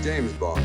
James Bond.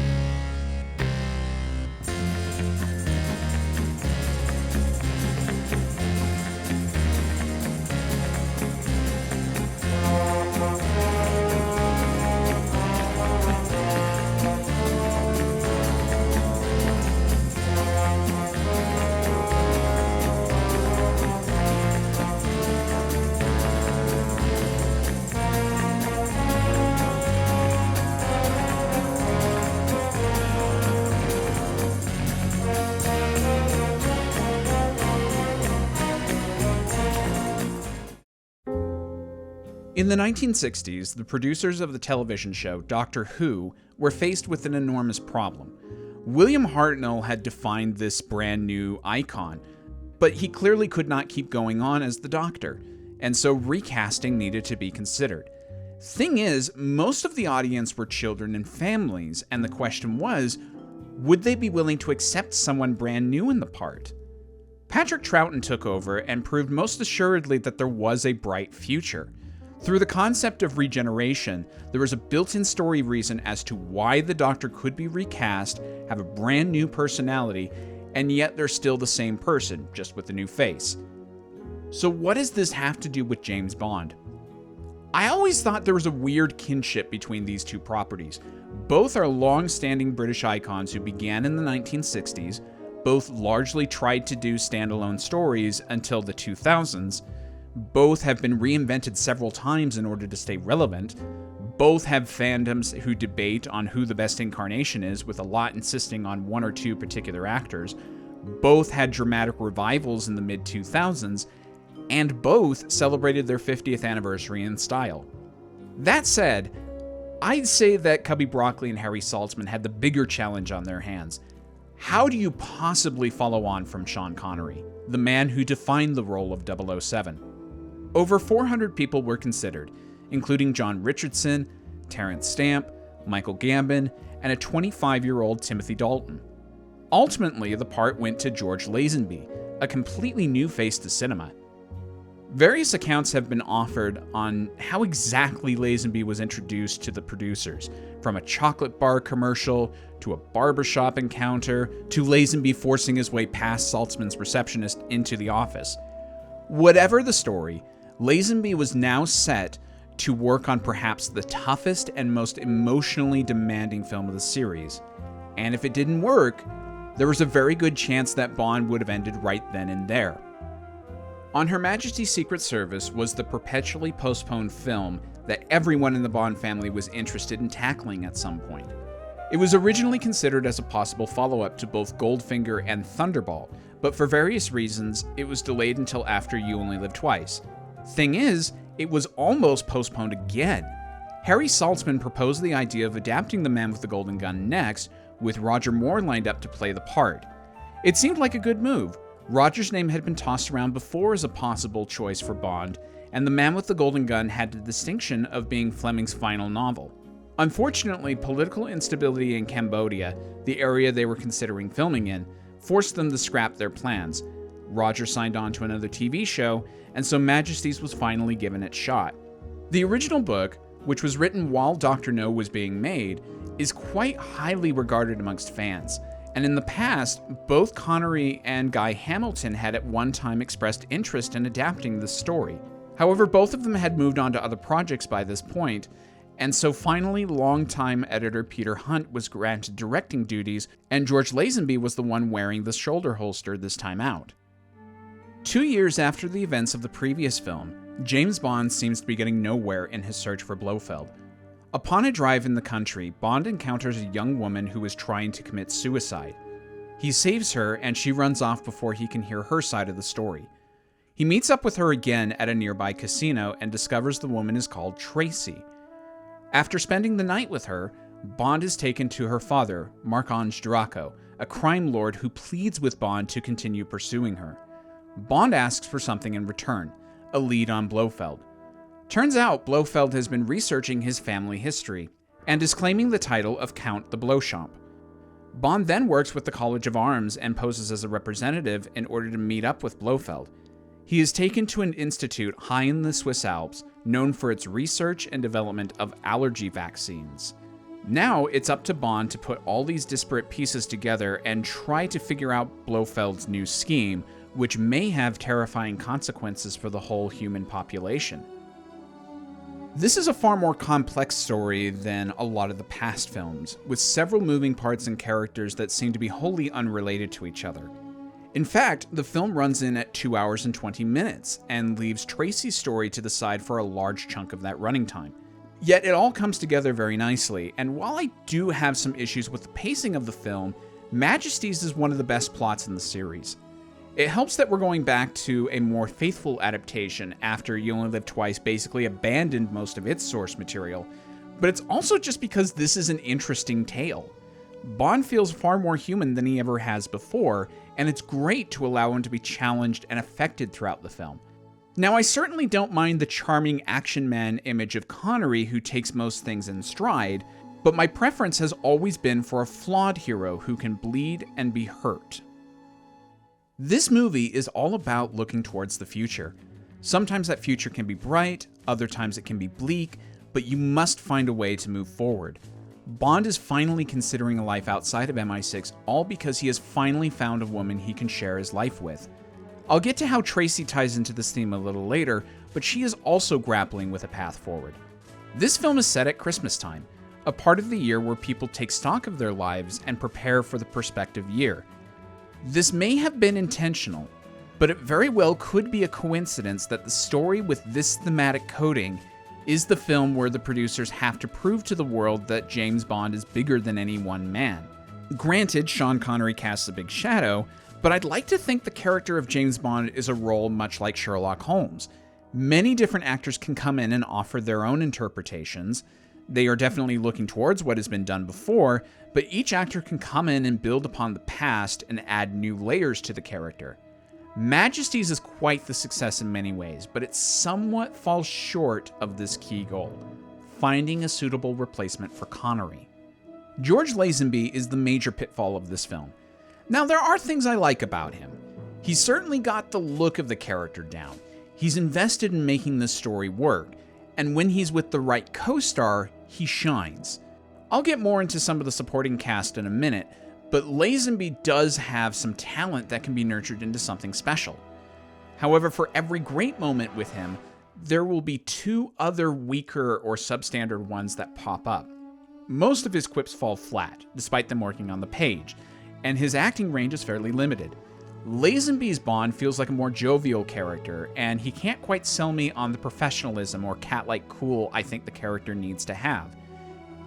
In the 1960s, the producers of the television show Doctor Who were faced with an enormous problem. William Hartnell had defined this brand new icon, but he clearly could not keep going on as the Doctor, and so recasting needed to be considered. Thing is, most of the audience were children and families, and the question was, would they be willing to accept someone brand new in the part? Patrick Troughton took over and proved most assuredly that there was a bright future. Through the concept of regeneration, there was a built-in story reason as to why the Doctor could be recast, have a brand new personality, and yet they're still the same person, just with a new face. So what does this have to do with James Bond? I always thought there was a weird kinship between these two properties. Both are long-standing British icons who began in the 1960s, both largely tried to do standalone stories until the 2000s, both have been reinvented several times in order to stay relevant. Both have fandoms who debate on who the best incarnation is, with a lot insisting on one or two particular actors. Both had dramatic revivals in the mid-2000s, and both celebrated their 50th anniversary in style. That said, I'd say that Cubby Broccoli and Harry Saltzman had the bigger challenge on their hands. How do you possibly follow on from Sean Connery, the man who defined the role of 007? Over 400 people were considered, including John Richardson, Terence Stamp, Michael Gambon, and a 25-year-old Timothy Dalton. Ultimately, the part went to George Lazenby, a completely new face to cinema. Various accounts have been offered on how exactly Lazenby was introduced to the producers, from a chocolate bar commercial, to a barbershop encounter, to Lazenby forcing his way past Saltzman's receptionist into the office. Whatever the story, Lazenby was now set to work on perhaps the toughest and most emotionally demanding film of the series. And if it didn't work, there was a very good chance that Bond would have ended right then and there. On Her Majesty's Secret Service was the perpetually postponed film that everyone in the Bond family was interested in tackling at some point. It was originally considered as a possible follow-up to both Goldfinger and Thunderball, but for various reasons, it was delayed until after You Only Live Twice. Thing is, it was almost postponed again. Harry Saltzman proposed the idea of adapting The Man with the Golden Gun next, with Roger Moore lined up to play the part. It seemed like a good move. Roger's name had been tossed around before as a possible choice for Bond, and The Man with the Golden Gun had the distinction of being Fleming's final novel. Unfortunately, political instability in Cambodia, the area they were considering filming in, forced them to scrap their plans. Roger signed on to another TV show, and so Majesty's was finally given its shot. The original book, which was written while Dr. No was being made, is quite highly regarded amongst fans, and in the past, both Connery and Guy Hamilton had at one time expressed interest in adapting the story. However, both of them had moved on to other projects by this point, and so finally longtime editor Peter Hunt was granted directing duties, and George Lazenby was the one wearing the shoulder holster this time out. 2 years after the events of the previous film, James Bond seems to be getting nowhere in his search for Blofeld. Upon a drive in the country, Bond encounters a young woman who is trying to commit suicide. He saves her, and she runs off before he can hear her side of the story. He meets up with her again at a nearby casino and discovers the woman is called Tracy. After spending the night with her, Bond is taken to her father, Marc-Ange Draco, a crime lord who pleads with Bond to continue pursuing her. Bond asks for something in return, a lead on Blofeld. Turns out Blofeld has been researching his family history and is claiming the title of Count de Beauchamp. Bond then works with the College of Arms and poses as a representative in order to meet up with Blofeld. He is taken to an institute high in the Swiss Alps, known for its research and development of allergy vaccines. Now it's up to Bond to put all these disparate pieces together and try to figure out Blofeld's new scheme, which may have terrifying consequences for the whole human population. This is a far more complex story than a lot of the past films, with several moving parts and characters that seem to be wholly unrelated to each other. In fact, the film runs in at 2 hours and 20 minutes, and leaves Tracy's story to the side for a large chunk of that running time. Yet it all comes together very nicely, and while I do have some issues with the pacing of the film, Majesty's is one of the best plots in the series. It helps that we're going back to a more faithful adaptation after You Only Live Twice basically abandoned most of its source material, but it's also just because this is an interesting tale. Bond feels far more human than he ever has before, and it's great to allow him to be challenged and affected throughout the film. Now, I certainly don't mind the charming action man image of Connery who takes most things in stride, but my preference has always been for a flawed hero who can bleed and be hurt. This movie is all about looking towards the future. Sometimes that future can be bright, other times it can be bleak, but you must find a way to move forward. Bond is finally considering a life outside of MI6, all because he has finally found a woman he can share his life with. I'll get to how Tracy ties into this theme a little later, but she is also grappling with a path forward. This film is set at Christmas time, a part of the year where people take stock of their lives and prepare for the prospective year. This may have been intentional, but it very well could be a coincidence that the story with this thematic coding is the film where the producers have to prove to the world that James Bond is bigger than any one man. Granted, Sean Connery casts a big shadow, but I'd like to think the character of James Bond is a role much like Sherlock Holmes. Many different actors can come in and offer their own interpretations. They are definitely looking towards what has been done before, but each actor can come in and build upon the past and add new layers to the character. Majesty's is quite the success in many ways, but it somewhat falls short of this key goal: finding a suitable replacement for Connery. George Lazenby is the major pitfall of this film. Now, there are things I like about him. He's certainly got the look of the character down. He's invested in making this story work, and when he's with the right co-star, he shines. I'll get more into some of the supporting cast in a minute, but Lazenby does have some talent that can be nurtured into something special. However, for every great moment with him, there will be two other weaker or substandard ones that pop up. Most of his quips fall flat, despite them working on the page, and his acting range is fairly limited. Lazenby's Bond feels like a more jovial character, and he can't quite sell me on the professionalism or cat-like cool I think the character needs to have.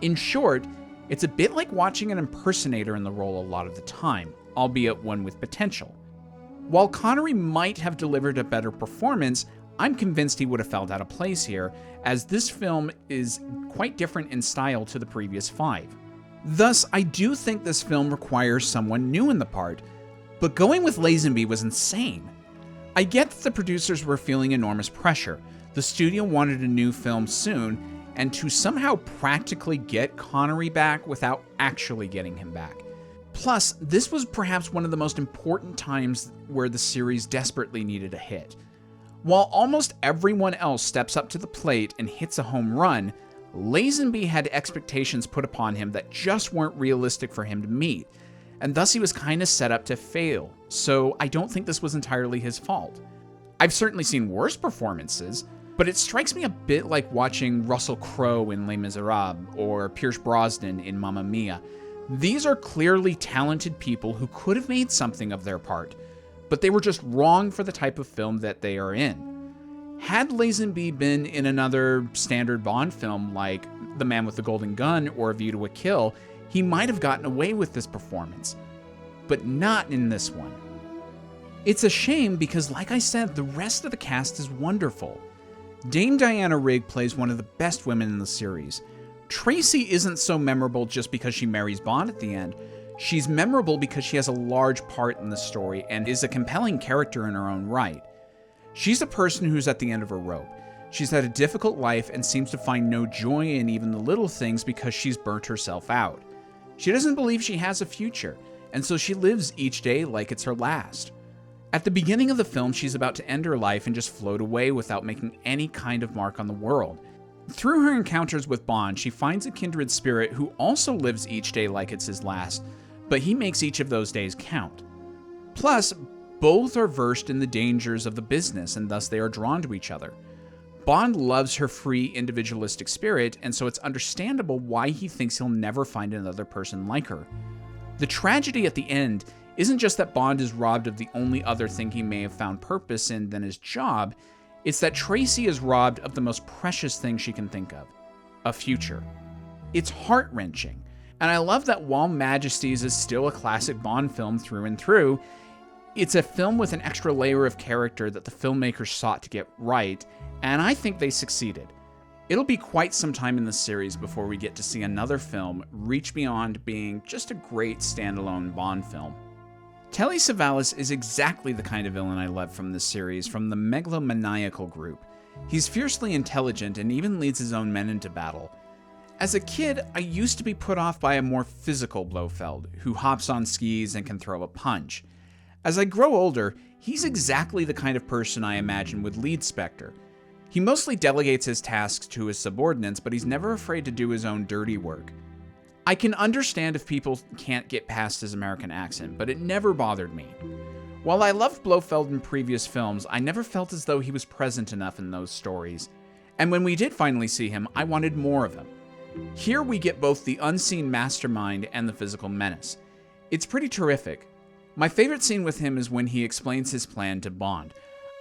In short, it's a bit like watching an impersonator in the role a lot of the time, albeit one with potential. While Connery might have delivered a better performance, I'm convinced he would have felt out of place here, as this film is quite different in style to the previous 5. Thus, I do think this film requires someone new in the part, but going with Lazenby was insane. I get that the producers were feeling enormous pressure. The studio wanted a new film soon, and to somehow practically get Connery back without actually getting him back. Plus, this was perhaps one of the most important times where the series desperately needed a hit. While almost everyone else steps up to the plate and hits a home run, Lazenby had expectations put upon him that just weren't realistic for him to meet, and thus he was kind of set up to fail, so I don't think this was entirely his fault. I've certainly seen worse performances, but it strikes me a bit like watching Russell Crowe in Les Miserables or Pierce Brosnan in Mamma Mia. These are clearly talented people who could have made something of their part, but they were just wrong for the type of film that they are in. Had Lazenby been in another standard Bond film like The Man with the Golden Gun or A View to a Kill, he might have gotten away with this performance, but not in this one. It's a shame because, like I said, the rest of the cast is wonderful. Dame Diana Rigg plays one of the best women in the series. Tracy isn't so memorable just because she marries Bond at the end. She's memorable because she has a large part in the story and is a compelling character in her own right. She's a person who's at the end of her rope. She's had a difficult life and seems to find no joy in even the little things because she's burnt herself out. She doesn't believe she has a future, and so she lives each day like it's her last. At the beginning of the film, she's about to end her life and just float away without making any kind of mark on the world. Through her encounters with Bond, she finds a kindred spirit who also lives each day like it's his last, but he makes each of those days count. Plus, both are versed in the dangers of the business, and thus they are drawn to each other. Bond loves her free, individualistic spirit, and so it's understandable why he thinks he'll never find another person like her. The tragedy at the end isn't just that Bond is robbed of the only other thing he may have found purpose in than his job, it's that Tracy is robbed of the most precious thing she can think of, a future. It's heart-wrenching, and I love that while Majesty's is still a classic Bond film through and through, it's a film with an extra layer of character that the filmmakers sought to get right, and I think they succeeded. It'll be quite some time in the series before we get to see another film reach beyond being just a great standalone Bond film. Telly Savalas is exactly the kind of villain I love from this series, from the megalomaniacal group. He's fiercely intelligent and even leads his own men into battle. As a kid, I used to be put off by a more physical Blofeld, who hops on skis and can throw a punch. As I grow older, he's exactly the kind of person I imagine would lead Spectre. He mostly delegates his tasks to his subordinates, but he's never afraid to do his own dirty work. I can understand if people can't get past his American accent, but it never bothered me. While I loved Blofeld in previous films, I never felt as though he was present enough in those stories. And when we did finally see him, I wanted more of him. Here we get both the unseen mastermind and the physical menace. It's pretty terrific. My favorite scene with him is when he explains his plan to Bond.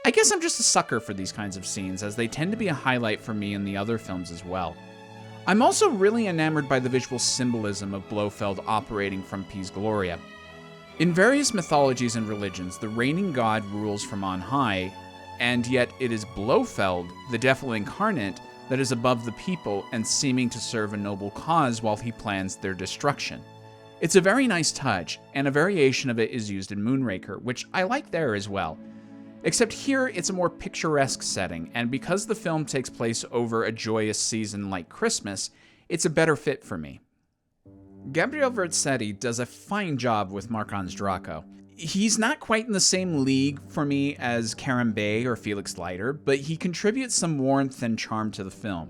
I guess I'm just a sucker for these kinds of scenes, as they tend to be a highlight for me in the other films as well. I'm also really enamored by the visual symbolism of Blofeld operating from Piz Gloria. In various mythologies and religions, the reigning god rules from on high, and yet it is Blofeld, the devil incarnate, that is above the people and seeming to serve a noble cause while he plans their destruction. It's a very nice touch, and a variation of it is used in Moonraker, which I like there as well. Except here, it's a more picturesque setting, and because the film takes place over a joyous season like Christmas, it's a better fit for me. Gabriel Verzetti does a fine job with Marc-Ange Draco. He's not quite in the same league for me as Karen Bay or Felix Leiter, but he contributes some warmth and charm to the film.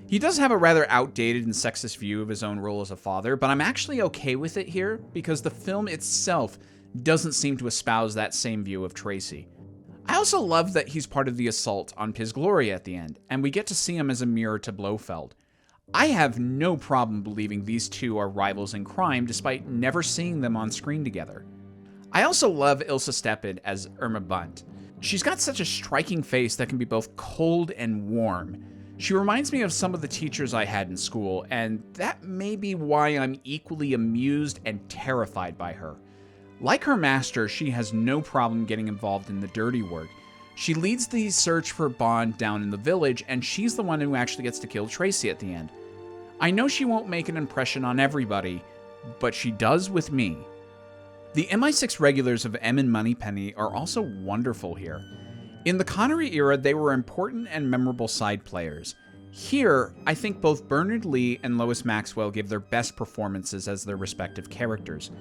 He does have a rather outdated and sexist view of his own role as a father, but I'm actually okay with it here because the film itself doesn't seem to espouse that same view of Tracy. I also love that he's part of the assault on Piz Gloria at the end, and we get to see him as a mirror to Blofeld. I have no problem believing these two are rivals in crime despite never seeing them on screen together. I also love Ilse Steppen as Irma Bunt. She's got such a striking face that can be both cold and warm. She reminds me of some of the teachers I had in school, and that may be why I'm equally amused and terrified by her. Like her master, she has no problem getting involved in the dirty work. She leads the search for Bond down in the village, and she's the one who actually gets to kill Tracy at the end. I know she won't make an impression on everybody, but she does with me. The MI6 regulars of M and Moneypenny are also wonderful here. In the Connery era, they were important and memorable side players. Here, I think both Bernard Lee and Lois Maxwell give their best performances as their respective characters.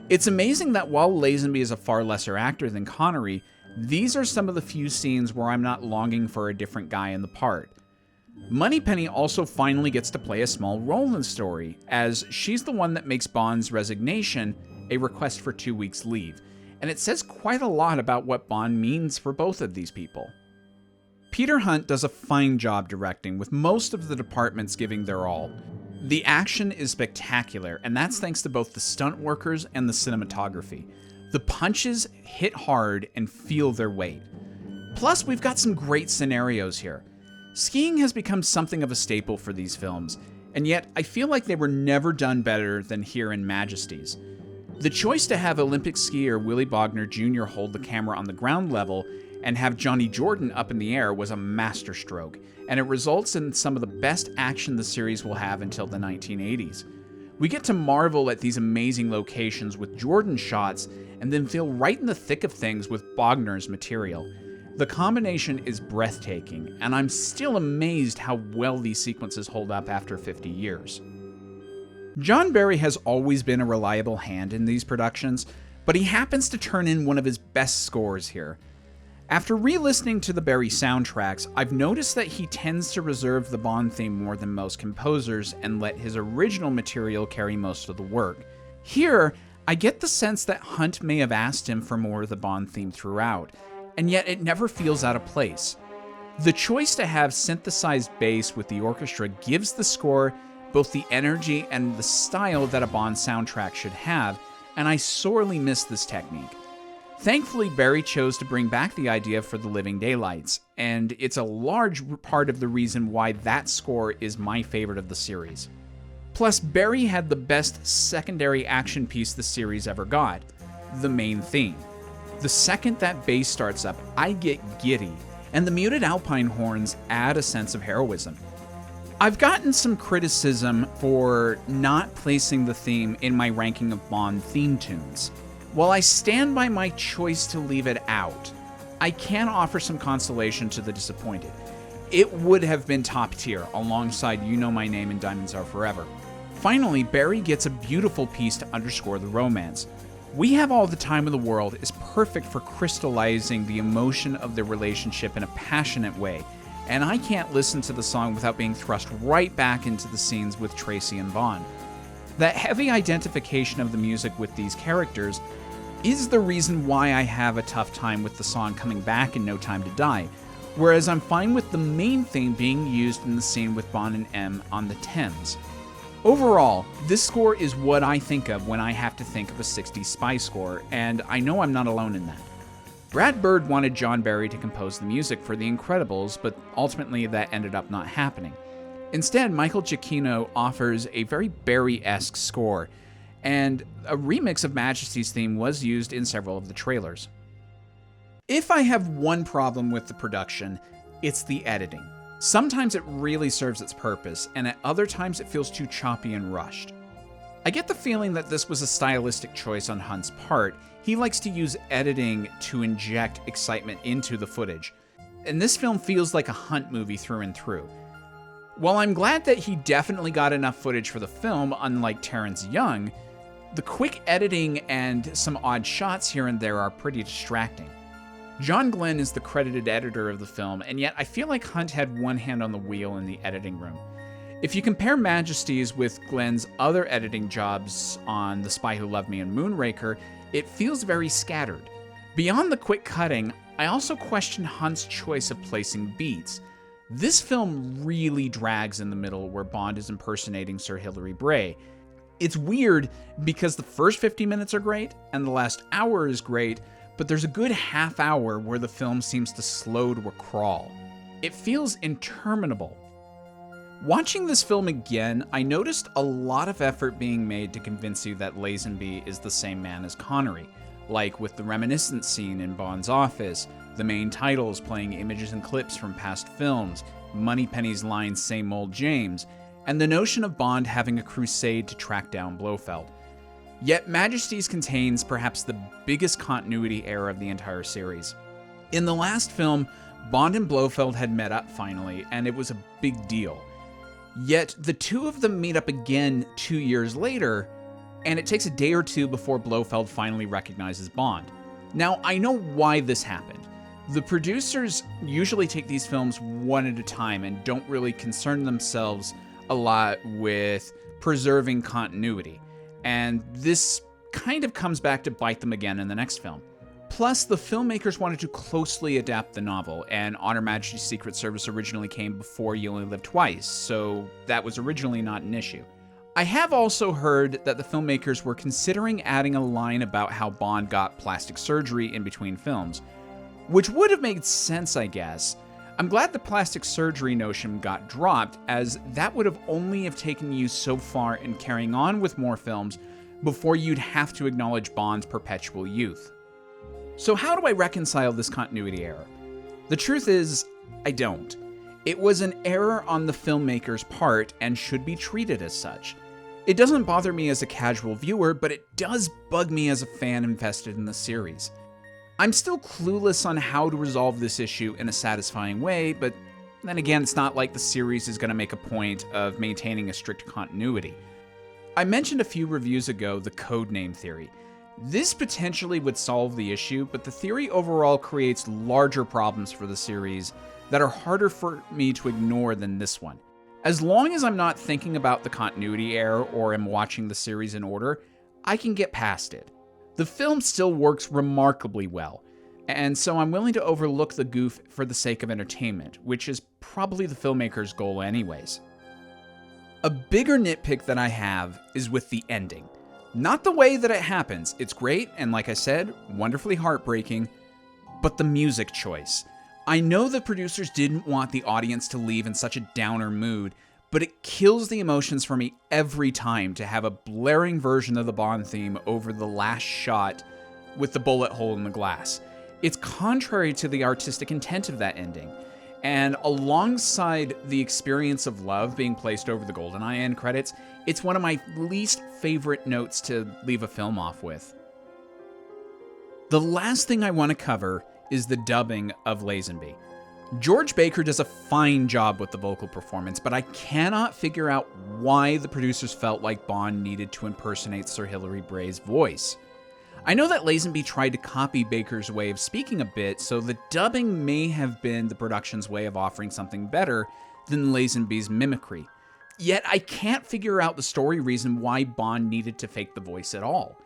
It's amazing that while Lazenby is a far lesser actor than Connery, these are some of the few scenes where I'm not longing for a different guy in the part. Moneypenny also finally gets to play a small role in the story, as she's the one that makes Bond's resignation a request for 2 weeks leave, and it says quite a lot about what Bond means for both of these people. Peter Hunt does a fine job directing, with most of the departments giving their all. The action is spectacular, and that's thanks to both the stunt workers and the cinematography. The punches hit hard and feel their weight. Plus, we've got some great scenarios here. Skiing has become something of a staple for these films, and yet I feel like they were never done better than here in Majesty's. The choice to have Olympic skier Willie Bogner Jr. hold the camera on the ground level and have Johnny Jordan up in the air was a masterstroke, and it results in some of the best action the series will have until the 1980s. We get to marvel at these amazing locations with Jordan shots and then feel right in the thick of things with Bogner's material. The combination is breathtaking, and I'm still amazed how well these sequences hold up after 50 years. John Barry has always been a reliable hand in these productions, but he happens to turn in one of his best scores here. After re-listening to the Barry soundtracks, I've noticed that he tends to reserve the Bond theme more than most composers and let his original material carry most of the work. Here, I get the sense that Hunt may have asked him for more of the Bond theme throughout, and yet it never feels out of place. The choice to have synthesized bass with the orchestra gives the score both the energy and the style that a Bond soundtrack should have, and I sorely miss this technique. Thankfully, Barry chose to bring back the idea for The Living Daylights, and it's a large part of the reason why that score is my favorite of the series. Plus, Barry had the best secondary action piece the series ever got, the main theme. The second that bass starts up, I get giddy, and the muted alpine horns add a sense of heroism. I've gotten some criticism for not placing the theme in my ranking of Bond theme tunes. While I stand by my choice to leave it out, I can offer some consolation to the disappointed. It would have been top tier alongside You Know My Name and Diamonds Are Forever. Finally, Barry gets a beautiful piece to underscore the romance. We Have All the Time in the World is perfect for crystallizing the emotion of their relationship in a passionate way, and I can't listen to the song without being thrust right back into the scenes with Tracy and Bond. That heavy identification of the music with these characters is the reason why I have a tough time with the song coming back in No Time to Die, whereas I'm fine with the main theme being used in the scene with Bond and M on the Thames. Overall, this score is what I think of when I have to think of a 60s spy score, and I know I'm not alone in that. Brad Bird wanted John Barry to compose the music for The Incredibles, but ultimately that ended up not happening. Instead, Michael Giacchino offers a very Barry-esque score, and a remix of Majesty's theme was used in several of the trailers. If I have one problem with the production, it's the editing. Sometimes it really serves its purpose, and at other times it feels too choppy and rushed. I get the feeling that this was a stylistic choice on Hunt's part. He likes to use editing to inject excitement into the footage, and this film feels like a Hunt movie through and through. While I'm glad that he definitely got enough footage for the film, unlike Terrence Young, the quick editing and some odd shots here and there are pretty distracting. John Glenn is the credited editor of the film, and yet I feel like Hunt had one hand on the wheel in the editing room. If you compare Majesty's with Glenn's other editing jobs on The Spy Who Loved Me and Moonraker, it feels very scattered. Beyond the quick cutting, I also question Hunt's choice of placing beats. This film really drags in the middle where Bond is impersonating Sir Hilary Bray. It's weird because the first 50 minutes are great and the last hour is great, but there's a good half hour where the film seems to slow to a crawl. It feels interminable. Watching this film again, I noticed a lot of effort being made to convince you that Lazenby is the same man as Connery, like with the reminiscence scene in Bond's office, the main titles playing images and clips from past films, Moneypenny's line "Same Old James," and the notion of Bond having a crusade to track down Blofeld. Yet Majesty's contains perhaps the biggest continuity error of the entire series. In the last film, Bond and Blofeld had met up finally, and it was a big deal. Yet the two of them meet up again 2 years later, and it takes a day or two before Blofeld finally recognizes Bond. Now, I know why this happened. The producers usually take these films one at a time and don't really concern themselves a lot with preserving continuity, and this kind of comes back to bite them again in the next film. Plus, the filmmakers wanted to closely adapt the novel, and On Her Majesty's Secret Service originally came before You Only Live Twice, so that was originally not an issue. I have also heard that the filmmakers were considering adding a line about how Bond got plastic surgery in between films, which would have made sense, I guess. I'm glad the plastic surgery notion got dropped, as that would have only have taken you so far in carrying on with more films before you'd have to acknowledge Bond's perpetual youth. So how do I reconcile this continuity error? The truth is, I don't. It was an error on the filmmaker's part and should be treated as such. It doesn't bother me as a casual viewer, but it does bug me as a fan invested in the series. I'm still clueless on how to resolve this issue in a satisfying way, but then again, it's not like the series is going to make a point of maintaining a strict continuity. I mentioned a few reviews ago the codename theory. This potentially would solve the issue, but the theory overall creates larger problems for the series that are harder for me to ignore than this one. As long as I'm not thinking about the continuity error or am watching the series in order, I can get past it. The film still works remarkably well, and so I'm willing to overlook the goof for the sake of entertainment, which is probably the filmmaker's goal anyways. A bigger nitpick that I have is with the ending. Not the way that it happens. It's great, and like I said, wonderfully heartbreaking, but the music choice. I know the producers didn't want the audience to leave in such a downer mood, but it kills the emotions for me every time to have a blaring version of the Bond theme over the last shot with the bullet hole in the glass. It's contrary to the artistic intent of that ending. And alongside the experience of love being placed over the GoldenEye end credits, it's one of my least favorite notes to leave a film off with. The last thing I want to cover is the dubbing of Lazenby. George Baker does a fine job with the vocal performance, but I cannot figure out why the producers felt like Bond needed to impersonate Sir Hilary Bray's voice. I know that Lazenby tried to copy Baker's way of speaking a bit, so the dubbing may have been the production's way of offering something better than Lazenby's mimicry. Yet I can't figure out the story reason why Bond needed to fake the voice at all.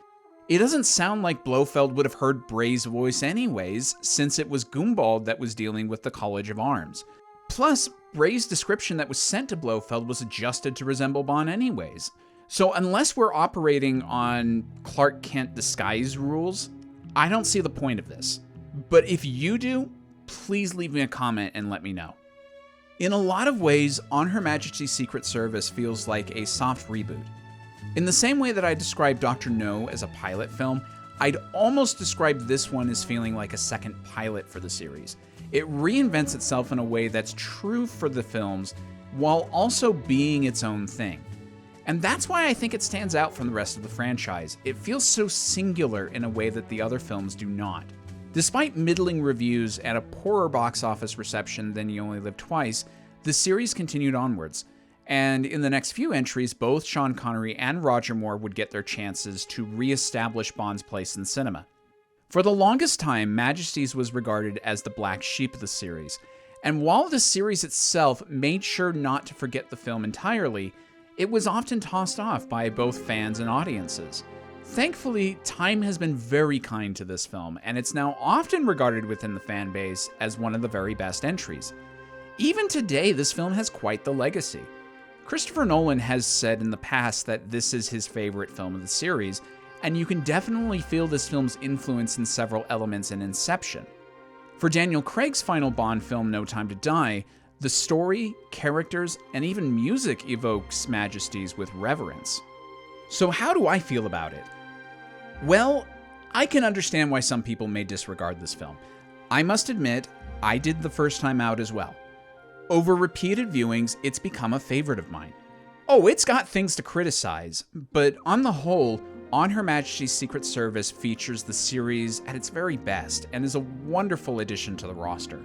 It doesn't sound like Blofeld would have heard Bray's voice anyways, since it was Gumbald that was dealing with the College of Arms. Plus, Bray's description that was sent to Blofeld was adjusted to resemble Bond anyways. So unless we're operating on Clark Kent disguise rules, I don't see the point of this. But if you do, please leave me a comment and let me know. In a lot of ways, On Her Majesty's Secret Service feels like a soft reboot. In the same way that I described Dr. No as a pilot film, I'd almost describe this one as feeling like a second pilot for the series. It reinvents itself in a way that's true for the films, while also being its own thing. And that's why I think it stands out from the rest of the franchise. It feels so singular in a way that the other films do not. Despite middling reviews and a poorer box office reception than You Only Live Twice, the series continued onwards. And in the next few entries, both Sean Connery and Roger Moore would get their chances to re-establish Bond's place in cinema. For the longest time, Majesty's was regarded as the black sheep of the series, and while the series itself made sure not to forget the film entirely, it was often tossed off by both fans and audiences. Thankfully, time has been very kind to this film, and it's now often regarded within the fan base as one of the very best entries. Even today, this film has quite the legacy. Christopher Nolan has said in the past that this is his favorite film of the series, and you can definitely feel this film's influence in several elements in Inception. For Daniel Craig's final Bond film, No Time to Die, the story, characters, and even music evokes Majesty's with reverence. So how do I feel about it? Well, I can understand why some people may disregard this film. I must admit, I did the first time out as well. Over repeated viewings, it's become a favorite of mine. Oh, it's got things to criticize, but on the whole, On Her Majesty's Secret Service features the series at its very best and is a wonderful addition to the roster.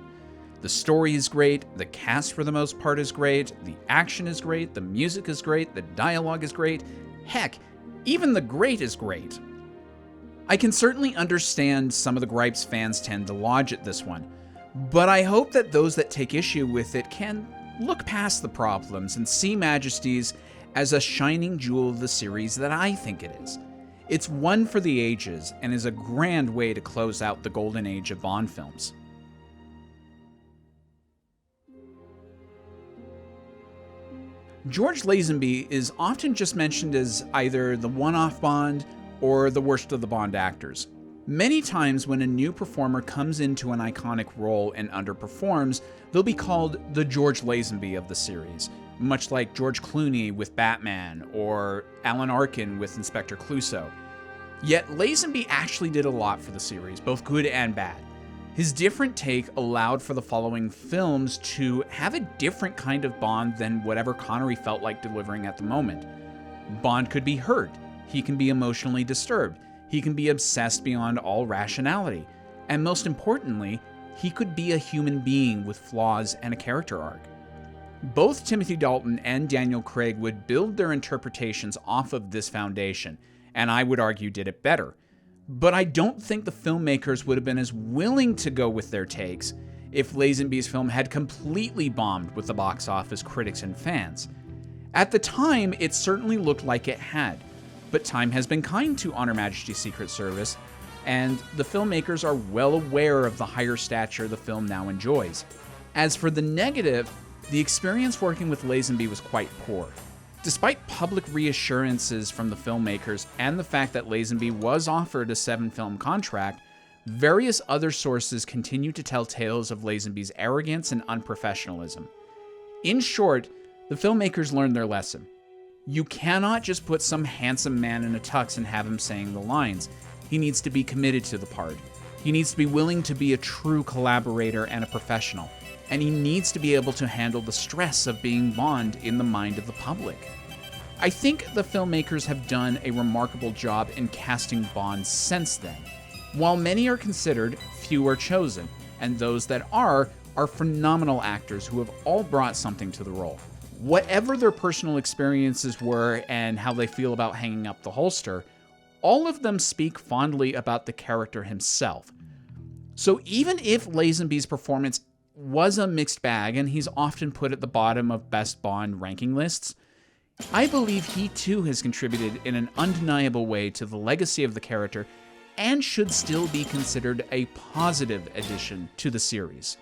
The story is great, the cast for the most part is great, the action is great, the music is great, the dialogue is great, heck, even the great is great. I can certainly understand some of the gripes fans tend to lodge at this one, but I hope that those that take issue with it can look past the problems and see Majesty's as a shining jewel of the series that I think it is. It's one for the ages and is a grand way to close out the golden age of Bond films. George Lazenby is often just mentioned as either the one-off Bond or the worst of the Bond actors. Many times when a new performer comes into an iconic role and underperforms, they'll be called the George Lazenby of the series, much like George Clooney with Batman or Alan Arkin with Inspector Clouseau. Yet Lazenby actually did a lot for the series, both good and bad. His different take allowed for the following films to have a different kind of Bond than whatever Connery felt like delivering at the moment. Bond could be hurt, he can be emotionally disturbed, he can be obsessed beyond all rationality, and most importantly, he could be a human being with flaws and a character arc. Both Timothy Dalton and Daniel Craig would build their interpretations off of this foundation, and I would argue did it better. But I don't think the filmmakers would have been as willing to go with their takes if Lazenby's film had completely bombed with the box office, critics, and fans. At the time, it certainly looked like it had, but time has been kind to Honor Majesty's Secret Service, and the filmmakers are well aware of the higher stature the film now enjoys. As for the negative, the experience working with Lazenby was quite poor. Despite public reassurances from the filmmakers and the fact that Lazenby was offered a 7-film contract, various other sources continue to tell tales of Lazenby's arrogance and unprofessionalism. In short, the filmmakers learned their lesson. You cannot just put some handsome man in a tux and have him saying the lines. He needs to be committed to the part. He needs to be willing to be a true collaborator and a professional. And he needs to be able to handle the stress of being Bond in the mind of the public. I think the filmmakers have done a remarkable job in casting Bond since then. While many are considered, few are chosen, and those that are phenomenal actors who have all brought something to the role. Whatever their personal experiences were and how they feel about hanging up the holster, all of them speak fondly about the character himself. So even if Lazenby's performance was a mixed bag and he's often put at the bottom of best Bond ranking lists, I believe he too has contributed in an undeniable way to the legacy of the character and should still be considered a positive addition to the series.